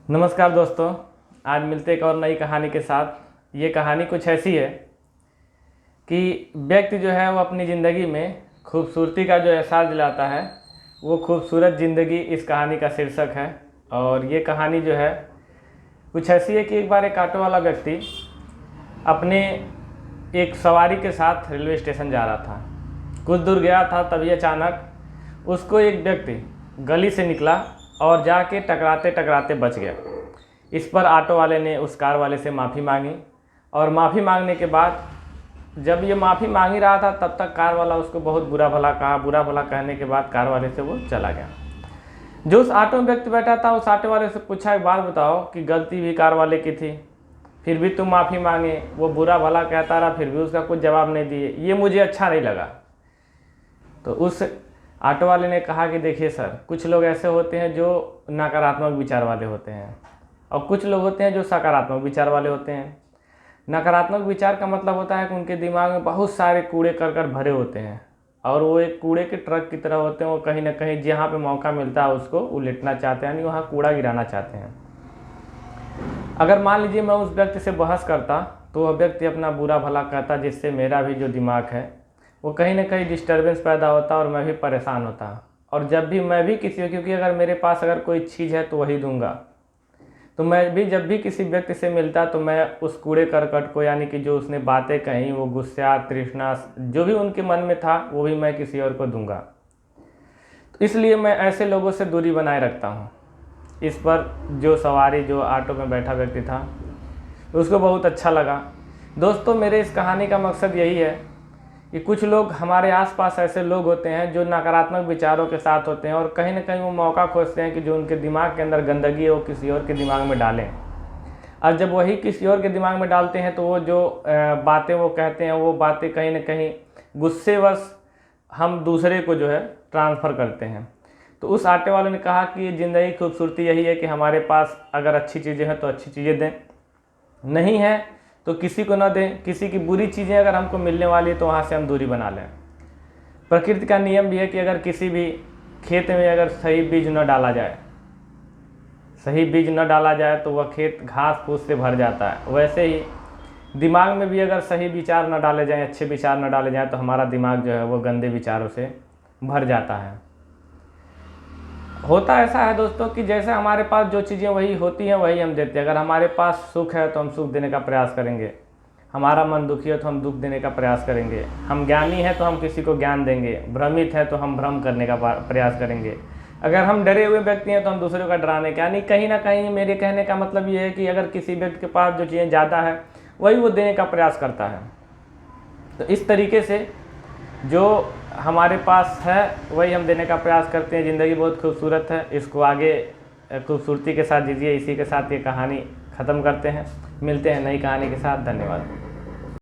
नमस्कार दोस्तों, आज मिलते एक और नई कहानी के साथ। ये कहानी कुछ ऐसी है कि व्यक्ति जो है वो अपनी ज़िंदगी में खूबसूरती का जो एहसास दिलाता है, वो खूबसूरत ज़िंदगी इस कहानी का शीर्षक है। और ये कहानी जो है कुछ ऐसी है कि एक बार एक ऑटो वाला व्यक्ति अपने एक सवारी के साथ रेलवे स्टेशन जा रहा था। कुछ दूर गया था, तभी अचानक उसको एक व्यक्ति गली से निकला और जाके टकराते टकराते बच गया। इस पर ऑटो वाले ने उस कार वाले से माफ़ी मांगी और माफ़ी मांगने के बाद जब ये माफ़ी मांग ही रहा था तब तक कार वाला उसको बहुत बुरा भला कहा। बुरा भला कहने के बाद कार वाले से वो चला गया। जो उस ऑटो में व्यक्ति बैठा था, उस ऑटो वाले से पूछा, एक बात बताओ कि गलती भी कार वाले की थी, फिर भी तुम माफ़ी मांगे, वो बुरा भला कहता रहा, फिर भी उसका कुछ जवाब नहीं दिए, ये मुझे अच्छा नहीं लगा। तो उस ऑटो वाले ने कहा कि देखिए सर, कुछ लोग ऐसे होते हैं जो नकारात्मक विचार वाले होते हैं और कुछ लोग होते हैं जो सकारात्मक विचार वाले होते हैं। नकारात्मक विचार का मतलब होता है कि उनके दिमाग में बहुत सारे कूड़े करकट भरे होते हैं और वो एक कूड़े के ट्रक की तरह होते हैं। वो कहीं ना कहीं जहाँ पे मौका मिलता है उसको उलटना चाहते हैं, यानी वहाँ कूड़ा गिराना चाहते हैं। अगर मान लीजिए मैं उस व्यक्ति से बहस करता तो वह व्यक्ति अपना बुरा भला कहता, जिससे मेरा भी जो दिमाग है वो कहीं ना कहीं डिस्टर्बेंस पैदा होता और मैं भी परेशान होता। और जब भी मैं भी किसी, क्योंकि अगर मेरे पास अगर कोई चीज़ है तो वही दूंगा, तो मैं भी जब भी किसी व्यक्ति से मिलता तो मैं उस कूड़े करकट को, यानी कि जो उसने बातें कहीं, वो गुस्सा तृष्णा जो भी उनके मन में था वो भी मैं किसी और को दूंगा। तो इसलिए मैं ऐसे लोगों से दूरी बनाए रखता हूँ। इस पर जो सवारी, जो ऑटो में बैठा व्यक्ति था, तो उसको बहुत अच्छा लगा। दोस्तों, मेरे इस कहानी का मकसद यही है कि कुछ लोग हमारे आसपास ऐसे लोग होते हैं जो नकारात्मक विचारों के साथ होते हैं और कहीं ना कहीं वो मौका खोजते हैं कि जो उनके दिमाग के अंदर गंदगी है वो किसी और के दिमाग में डालें। और जब वही किसी और के दिमाग में डालते हैं तो वो जो बातें वो कहते हैं, वो बातें कहीं ना कहीं गुस्सेवश हम दूसरे को जो है ट्रांसफ़र करते हैं। तो उस आटे वाले ने कहा कि ज़िंदगी की खूबसूरती यही है कि हमारे पास अगर अच्छी चीज़ें हैं तो अच्छी चीज़ें दें, नहीं है तो किसी को न दें। किसी की बुरी चीज़ें अगर हमको मिलने वाली है तो वहाँ से हम दूरी बना लें। प्रकृति का नियम भी है कि अगर किसी भी खेत में अगर सही बीज न डाला जाए, सही बीज न डाला जाए तो वह खेत घास फूस से भर जाता है। वैसे ही दिमाग में भी अगर सही विचार न डाले जाएँ, अच्छे विचार न डाले जाएँ, तो हमारा दिमाग जो है वो गंदे विचारों से भर जाता है। होता ऐसा है दोस्तों कि जैसे हमारे पास जो चीज़ें वही होती हैं वही हम देते हैं। अगर हमारे पास सुख है तो हम सुख देने का प्रयास करेंगे, हमारा मन दुखी है तो हम दुख देने का प्रयास करेंगे, हम ज्ञानी हैं तो हम किसी को ज्ञान देंगे, भ्रमित है तो हम भ्रम करने का प्रयास करेंगे, अगर हम डरे हुए व्यक्ति हैं तो हम दूसरों का डराने का। यानी कहीं ना कहीं मेरे कहने का मतलब ये है कि अगर किसी व्यक्ति के पास जो चीज़ें ज़्यादा है वही वो देने का प्रयास करता है। तो इस तरीके से जो हमारे पास है वही हम देने का प्रयास करते हैं। ज़िंदगी बहुत खूबसूरत है, इसको आगे खूबसूरती के साथ दीजिए। इसी के साथ ये कहानी ख़त्म करते हैं। मिलते हैं नई कहानी के साथ। धन्यवाद।